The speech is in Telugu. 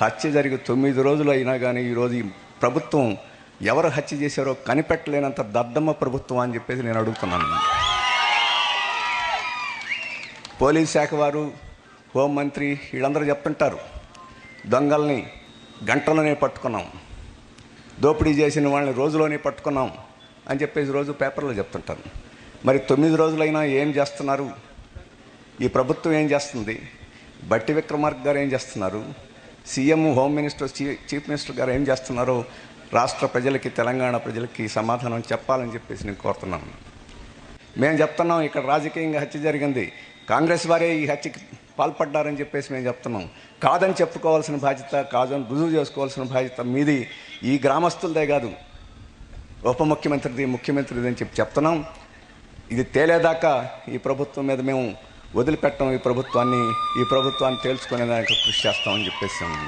హత్య జరిగి 9 రోజులు అయినా కానీ ఈరోజు ఈ ప్రభుత్వం ఎవరు హత్య చేశారో కనిపెట్టలేనంత దద్దమ్మ ప్రభుత్వం అని చెప్పేసి నేను అడుగుతున్నాను. పోలీస్ శాఖ వారు, హోంమంత్రి వీళ్ళందరూ చెప్తుంటారు, దొంగల్ని గంటలోనే పట్టుకున్నాం, దోపిడీ చేసిన వాళ్ళని రోజులోనే పట్టుకున్నాం అని చెప్పేసి రోజు పేపర్లో చెప్తుంటారు. మరి 9 రోజులైనా ఏం చేస్తున్నారు? ఈ ప్రభుత్వం ఏం చేస్తుంది? బట్టి విక్రమార్క గారు ఏం చేస్తున్నారు? CM, home minister, chief minister గారు ఏం చేస్తున్నారో రాష్ట్ర ప్రజలకి, తెలంగాణ ప్రజలకి సమాధానం చెప్పాలని చెప్పేసి నేను కోరుతున్నాను. మేము చెప్తున్నాం, ఇక్కడ రాజకీయంగా హత్య జరిగింది, కాంగ్రెస్ వారే ఈ హత్యకి పాల్పడ్డారని చెప్పేసి మేము చెప్తున్నాం. కాదని చెప్పుకోవాల్సిన బాధ్యత, కాదని రుజువు చేసుకోవాల్సిన బాధ్యత మీది, ఈ గ్రామస్తులదే కాదు, ఉప ముఖ్యమంత్రిది, ముఖ్యమంత్రిది అని చెప్తున్నాం. ఇది తేలేదాకా ఈ ప్రభుత్వం మీద మేము వదిలిపెట్టం. ఈ ప్రభుత్వాన్ని తేల్చుకునేదానికి కృషి చేస్తామని చెప్పేసి